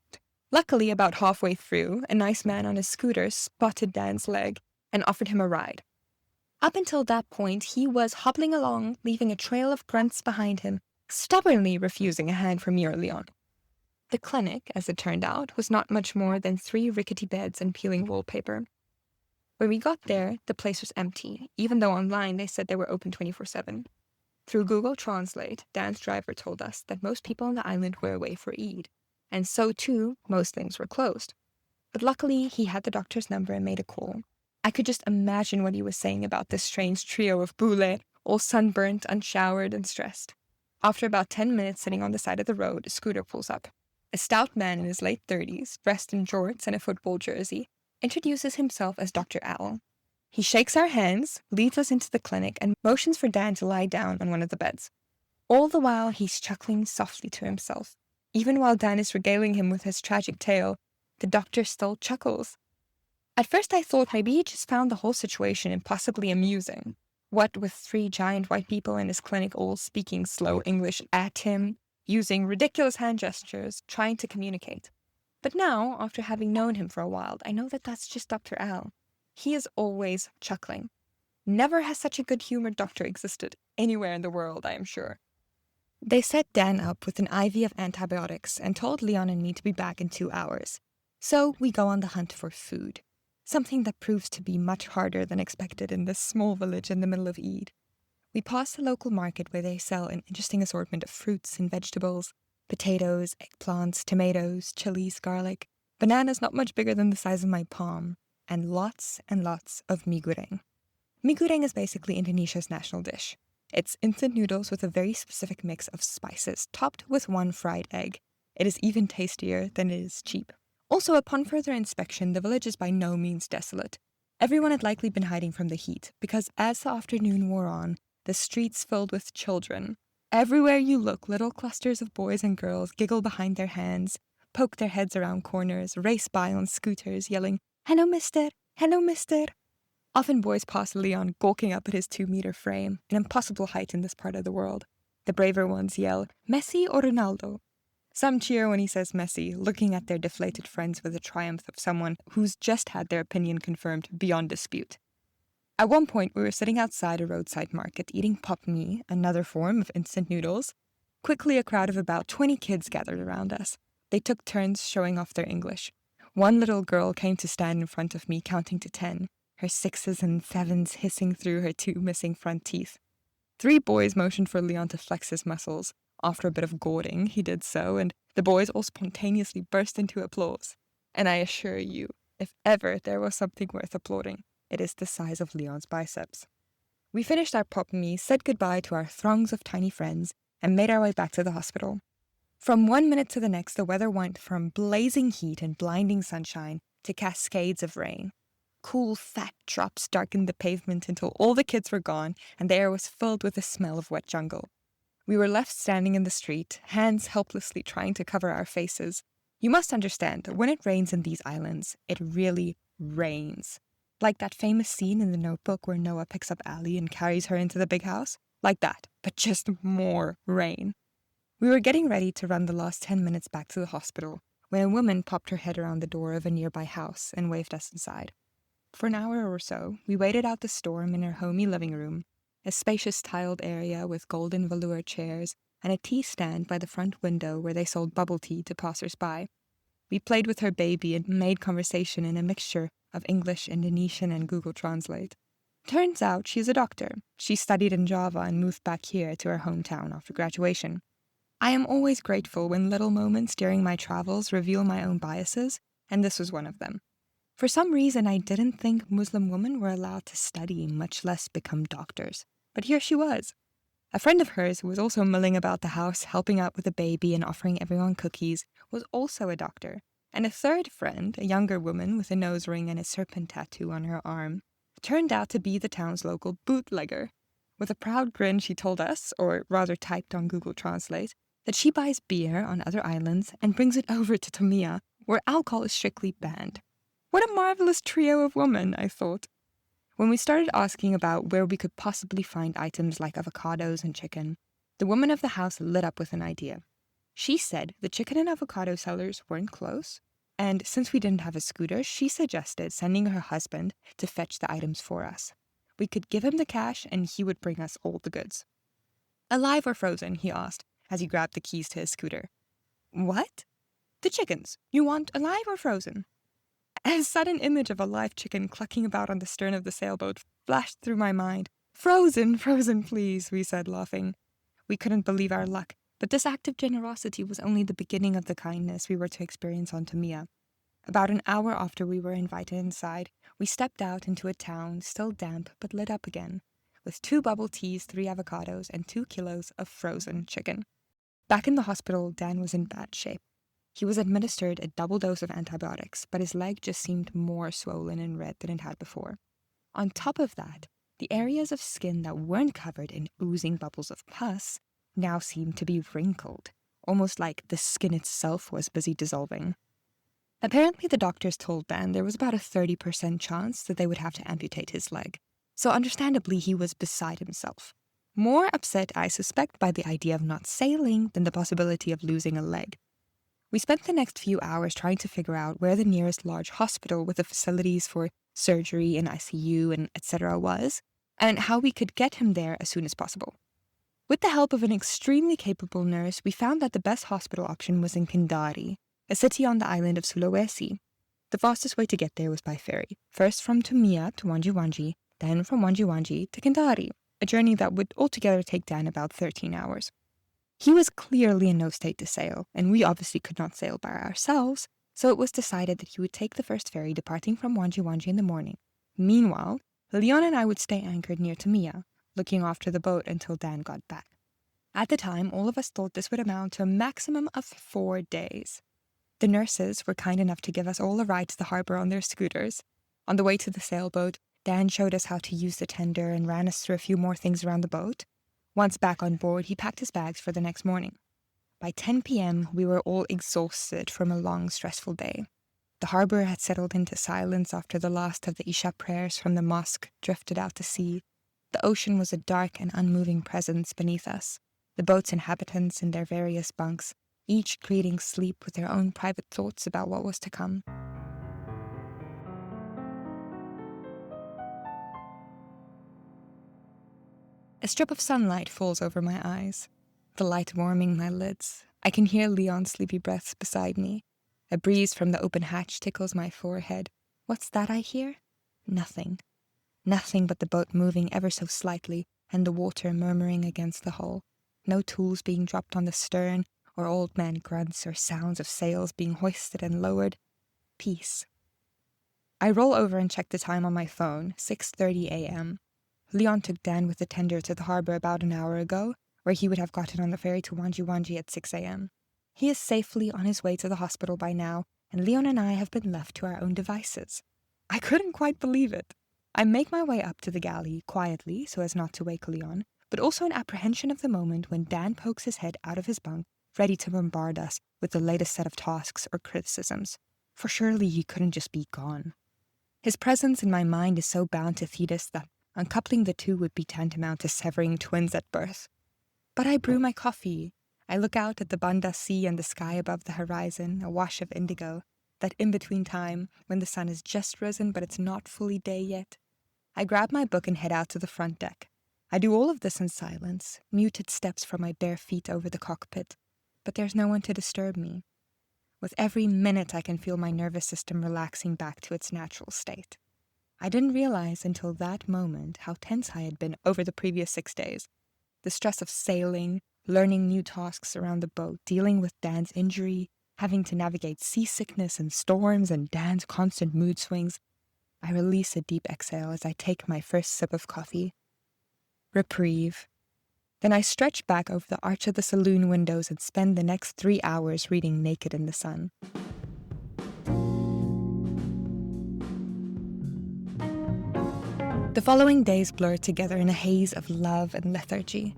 Luckily, about halfway through, a nice man on a scooter spotted Dan's leg and offered him a ride. Up until that point, he was hobbling along, leaving a trail of grunts behind him, stubbornly refusing a hand from me or Leon. The clinic, as it turned out, was not much more than 3 rickety beds and peeling wallpaper. When we got there, the place was empty, even though online they said they were open 24/7. Through Google Translate, Dan's driver told us that most people on the island were away for Eid, and so too, most things were closed. But luckily, he had the doctor's number and made a call. I could just imagine what he was saying about this strange trio of boule, all sunburnt, unshowered, and stressed. After about 10 minutes sitting on the side of the road, a scooter pulls up. A stout man in his late 30s, dressed in jorts and a football jersey, introduces himself as Dr. Al. He shakes our hands, leads us into the clinic, and motions for Dan to lie down on one of the beds. All the while, he's chuckling softly to himself. Even while Dan is regaling him with his tragic tale, the doctor still chuckles. At first I thought maybe he just found the whole situation impossibly amusing. What with 3 giant white people in his clinic all speaking slow English at him, using ridiculous hand gestures, trying to communicate. But now, after having known him for a while, I know that that's just Dr. Al. He is always chuckling. Never has such a good-humored doctor existed anywhere in the world, I am sure. They set Dan up with an IV of antibiotics and told Leon and me to be back in 2 hours. So we go on the hunt for food, something that proves to be much harder than expected in this small village in the middle of Eid. We pass the local market where they sell an interesting assortment of fruits and vegetables, potatoes, eggplants, tomatoes, chilies, garlic, bananas not much bigger than the size of my palm, and lots of mie goreng. Mie goreng is basically Indonesia's national dish. It's instant noodles with a very specific mix of spices, topped with 1 fried egg. It is even tastier than it is cheap. Also, upon further inspection, the village is by no means desolate. Everyone had likely been hiding from the heat, because as the afternoon wore on, the streets filled with children. Everywhere you look, little clusters of boys and girls giggle behind their hands, poke their heads around corners, race by on scooters, yelling, "Hello, mister! Hello, mister!" Often boys pass Leon gawking up at his 2-meter frame, an impossible height in this part of the world. The braver ones yell, "Messi or Ronaldo?" Some cheer when he says Messi, looking at their deflated friends with the triumph of someone who's just had their opinion confirmed beyond dispute. At one point, we were sitting outside a roadside market eating pop mee, another form of instant noodles. Quickly, a crowd of about 20 kids gathered around us. They took turns showing off their English. One little girl came to stand in front of me, counting to 10, her sixes and sevens hissing through her 2 missing front teeth. 3 boys motioned for Leon to flex his muscles. After a bit of goading, he did so, and the boys all spontaneously burst into applause. And I assure you, if ever there was something worth applauding, it is the size of Leon's biceps. We finished our pop mee, said goodbye to our throngs of tiny friends, and made our way back to the hospital. From one minute to the next, the weather went from blazing heat and blinding sunshine to cascades of rain. Cool, fat drops darkened the pavement until all the kids were gone and the air was filled with the smell of wet jungle. We were left standing in the street, hands helplessly trying to cover our faces. You must understand that when it rains in these islands, it really rains. Like that famous scene in The Notebook where Noah picks up Allie and carries her into the big house. Like that, but just more rain. We were getting ready to run the last 10 minutes back to the hospital when a woman popped her head around the door of a nearby house and waved us inside. For an hour or so, we waited out the storm in her homey living room, a spacious tiled area with golden velour chairs and a tea stand by the front window where they sold bubble tea to passers-by. We played with her baby and made conversation in a mixture of English, Indonesian, and Google Translate. Turns out she's a doctor. She studied in Java and moved back here to her hometown after graduation. I am always grateful when little moments during my travels reveal my own biases, and this was one of them. For some reason, I didn't think Muslim women were allowed to study, much less become doctors. But here she was. A friend of hers who was also milling about the house, helping out with the baby and offering everyone cookies, was also a doctor. And a third friend, a younger woman with a nose ring and a serpent tattoo on her arm, turned out to be the town's local bootlegger. With a proud grin, she told us, or rather typed on Google Translate, that she buys beer on other islands and brings it over to Tomia, where alcohol is strictly banned. What a marvelous trio of women, I thought. When we started asking about where we could possibly find items like avocados and chicken, the woman of the house lit up with an idea. She said the chicken and avocado sellers weren't close, and since we didn't have a scooter, she suggested sending her husband to fetch the items for us. We could give him the cash and he would bring us all the goods. Alive or frozen, he asked, as he grabbed the keys to his scooter. What? The chickens. You want alive or frozen? A sudden image of a live chicken clucking about on the stern of the sailboat flashed through my mind. Frozen, frozen, please, we said, laughing. We couldn't believe our luck, but this act of generosity was only the beginning of the kindness we were to experience on Tomia. About an hour after we were invited inside, we stepped out into a town still damp but lit up again, with 2 bubble teas, 3 avocados, and 2 kilos of frozen chicken. Back in the hospital, Dan was in bad shape. He was administered a double dose of antibiotics, but his leg just seemed more swollen and red than it had before. On top of that, the areas of skin that weren't covered in oozing bubbles of pus now seemed to be wrinkled, almost like the skin itself was busy dissolving. Apparently, the doctors told Dan there was about a 30% chance that they would have to amputate his leg, so understandably he was beside himself. More upset, I suspect, by the idea of not sailing than the possibility of losing a leg. We spent the next few hours trying to figure out where the nearest large hospital with the facilities for surgery and ICU and etc. was, and how we could get him there as soon as possible. With the help of an extremely capable nurse, we found that the best hospital option was in Kendari, a city on the island of Sulawesi. The fastest way to get there was by ferry, first from Tomia to Wanji Wanji, then from Wanji Wanji to Kendari, a journey that would altogether take Dan about 13 hours. He was clearly in no state to sail, and we obviously could not sail by ourselves, so it was decided that he would take the first ferry departing from Wanji Wanji in the morning. Meanwhile, Leon and I would stay anchored near Tomia, looking after the boat until Dan got back. At the time, all of us thought this would amount to a maximum of 4 days. The nurses were kind enough to give us all a ride to the harbor on their scooters. On the way to the sailboat, Dan showed us how to use the tender and ran us through a few more things around the boat. Once back on board, he packed his bags for the next morning. By 10 p.m., we were all exhausted from a long, stressful day. The harbor had settled into silence after the last of the Isha prayers from the mosque drifted out to sea. The ocean was a dark and unmoving presence beneath us, the boat's inhabitants in their various bunks, each greeting sleep with their own private thoughts about what was to come. A strip of sunlight falls over my eyes, the light warming my lids. I can hear Leon's sleepy breaths beside me. A breeze from the open hatch tickles my forehead. What's that I hear? Nothing. Nothing but the boat moving ever so slightly and the water murmuring against the hull. No tools being dropped on the stern, or old man grunts or sounds of sails being hoisted and lowered. Peace. I roll over and check the time on my phone, 6:30 a.m. Leon took Dan with the tender to the harbour about an hour ago, where he would have gotten on the ferry to Wanji at 6 a.m. He is safely on his way to the hospital by now, and Leon and I have been left to our own devices. I couldn't quite believe it. I make my way up to the galley quietly so as not to wake Leon, but also in apprehension of the moment when Dan pokes his head out of his bunk, ready to bombard us with the latest set of tasks or criticisms. For surely he couldn't just be gone. His presence in my mind is so bound to Thetis that uncoupling the two would be tantamount to severing twins at birth. But I brew my coffee. I look out at the Banda Sea and the sky above the horizon, a wash of indigo, that in-between time when the sun has just risen but it's not fully day yet. I grab my book and head out to the front deck. I do all of this in silence, muted steps from my bare feet over the cockpit, but there's no one to disturb me. With every minute I can feel my nervous system relaxing back to its natural state. I didn't realize until that moment how tense I had been over the previous 6 days. The stress of sailing, learning new tasks around the boat, dealing with Dan's injury, having to navigate seasickness and storms and Dan's constant mood swings. I release a deep exhale as I take my first sip of coffee. Reprieve. Then I stretch back over the arch of the saloon windows and spend the next 3 hours reading Naked in the Sun. The following days blur together in a haze of love and lethargy.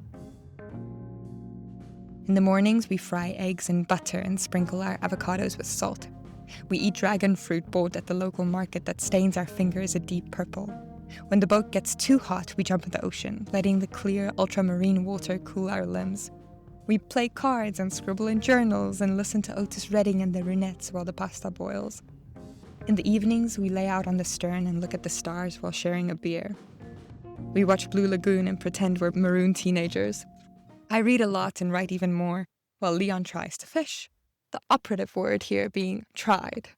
In the mornings, we fry eggs in butter and sprinkle our avocados with salt. We eat dragon fruit bought at the local market that stains our fingers a deep purple. When the boat gets too hot, we jump in the ocean, letting the clear, ultramarine water cool our limbs. We play cards and scribble in journals and listen to Otis Redding and the Runettes while the pasta boils. In the evenings, we lay out on the stern and look at the stars while sharing a beer. We watch Blue Lagoon and pretend we're maroon teenagers. I read a lot and write even more, while Leon tries to fish. The operative word here being tried.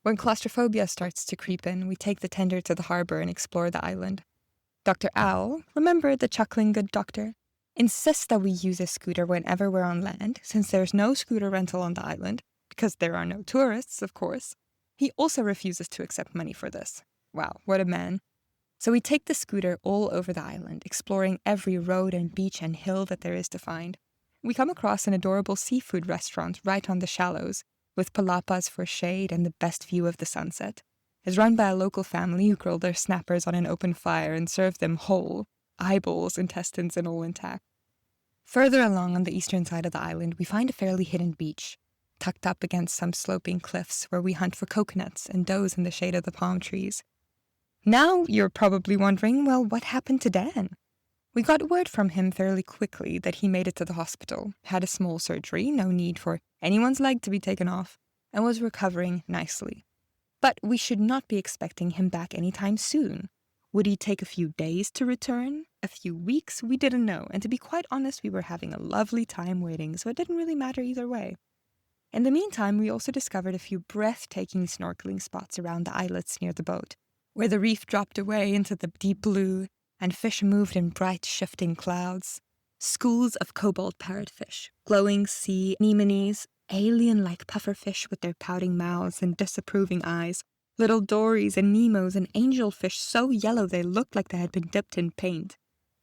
When claustrophobia starts to creep in, we take the tender to the harbour and explore the island. Dr. Owl, remember the chuckling good doctor, insists that we use a scooter whenever we're on land, since there's no scooter rental on the island, because there are no tourists, of course. He also refuses to accept money for this. Wow, what a man. So we take the scooter all over the island, exploring every road and beach and hill that there is to find. We come across an adorable seafood restaurant right on the shallows, with palapas for shade and the best view of the sunset. It's run by a local family who grill their snappers on an open fire and serve them whole, eyeballs, intestines, and all intact. Further along on the eastern side of the island, we find a fairly hidden beach, tucked up against some sloping cliffs where we hunt for coconuts and doze in the shade of the palm trees. Now you're probably wondering, well, what happened to Dan? We got word from him fairly quickly that he made it to the hospital, had a small surgery, no need for anyone's leg to be taken off, and was recovering nicely. But we should not be expecting him back anytime soon. Would he take a few days to return? A few weeks? We didn't know, and to be quite honest, we were having a lovely time waiting, so it didn't really matter either way. In the meantime, we also discovered a few breathtaking snorkeling spots around the islets near the boat, where the reef dropped away into the deep blue, and fish moved in bright, shifting clouds. Schools of cobalt parrotfish, glowing sea anemones, alien-like pufferfish with their pouting mouths and disapproving eyes, little dories and nemos and angelfish so yellow they looked like they had been dipped in paint,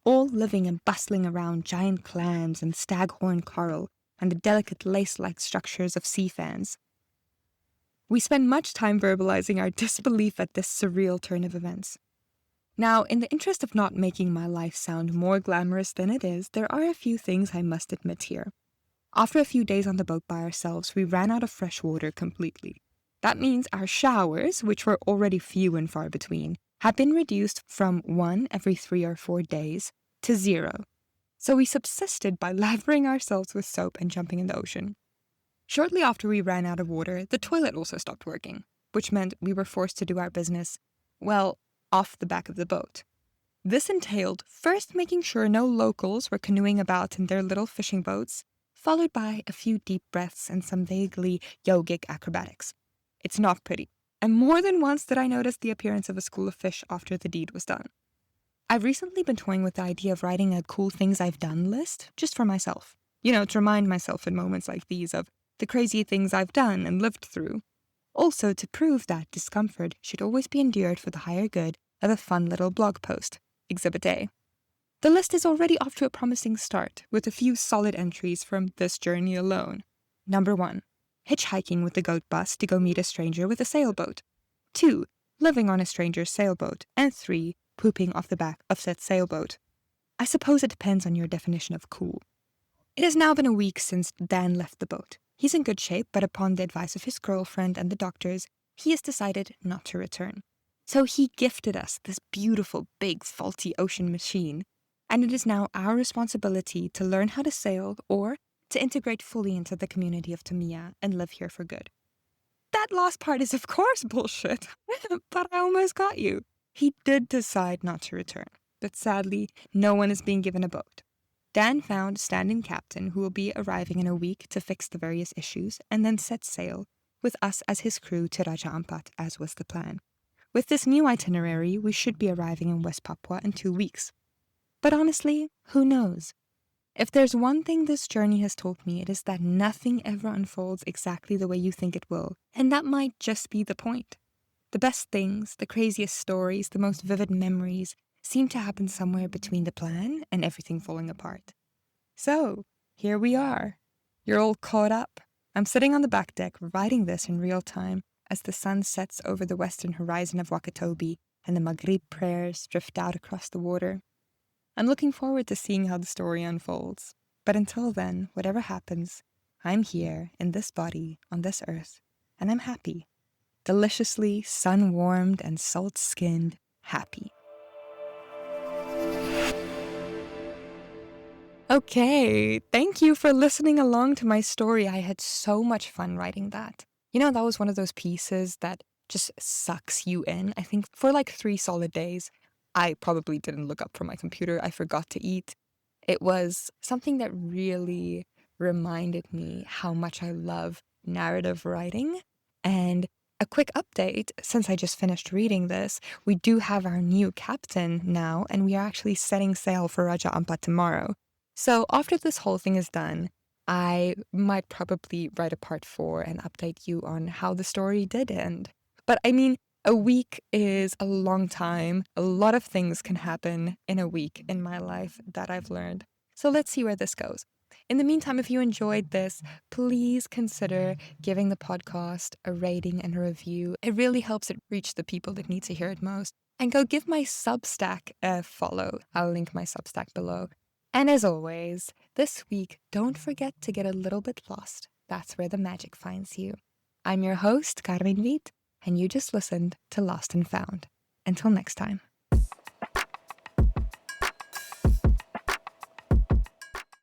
all living and bustling around giant clams and staghorn coral and the delicate lace-like structures of sea fans. We spend much time verbalizing our disbelief at this surreal turn of events. Now, in the interest of not making my life sound more glamorous than it is, there are a few things I must admit here. After a few days on the boat by ourselves, we ran out of fresh water completely. That means our showers, which were already few and far between, had been reduced from 1 every 3 or 4 days to 0. So we subsisted by lathering ourselves with soap and jumping in the ocean. Shortly after we ran out of water, the toilet also stopped working, which meant we were forced to do our business, well, off the back of the boat. This entailed first making sure no locals were canoeing about in their little fishing boats, followed by a few deep breaths and some vaguely yogic acrobatics. It's not pretty, and more than once did I notice the appearance of a school of fish after the deed was done. I've recently been toying with the idea of writing a cool things I've done list, just for myself. To remind myself in moments like these of the crazy things I've done and lived through. Also to prove that discomfort should always be endured for the higher good of a fun little blog post. Exhibit A. The list is already off to a promising start, with a few solid entries from this journey alone. Number 1. Hitchhiking with the goat bus to go meet a stranger with a sailboat. 2. Living on a stranger's sailboat. And 3. Pooping off the back of said sailboat. I suppose it depends on your definition of cool. It has now been a week since Dan left the boat. He's in good shape, but upon the advice of his girlfriend and the doctors, he has decided not to return. So he gifted us this beautiful, big, faulty ocean machine, and it is now our responsibility to learn how to sail or to integrate fully into the community of Tamiya and live here for good. That last part is of course bullshit, but I almost got you. He did decide not to return, but sadly, no one is being given a boat. Dan found a stand-in captain who will be arriving in a week to fix the various issues and then set sail, with us as his crew to Raja Ampat, as was the plan. With this new itinerary, we should be arriving in West Papua in 2 weeks. But honestly, who knows? If there's one thing this journey has taught me, it is that nothing ever unfolds exactly the way you think it will, and that might just be the point. The best things, the craziest stories, the most vivid memories seem to happen somewhere between the plan and everything falling apart. So, here we are. You're all caught up. I'm sitting on the back deck writing this in real time as the sun sets over the western horizon of Wakatobi and the Maghrib prayers drift out across the water. I'm looking forward to seeing how the story unfolds. But until then, whatever happens, I'm here in this body on this earth, and I'm happy. Deliciously sun-warmed and salt-skinned happy. Okay, thank you for listening along to my story. I had so much fun writing that. That was one of those pieces that just sucks you in. I think for like 3 solid days, I probably didn't look up from my computer. I forgot to eat. It was something that really reminded me how much I love narrative writing. And a quick update, since I just finished reading this, we do have our new captain now, and we are actually setting sail for Raja Ampat tomorrow. So after this whole thing is done, I might probably write a part 4 and update you on how the story did end. But I mean, a week is a long time. A lot of things can happen in a week in my life that I've learned. So let's see where this goes. In the meantime, if you enjoyed this, please consider giving the podcast a rating and a review. It really helps it reach the people that need to hear it most. And go give my Substack a follow. I'll link my Substack below. And as always, this week, don't forget to get a little bit lost. That's where the magic finds you. I'm your host, Carmen Wiet, and you just listened to Lost and Found. Until next time.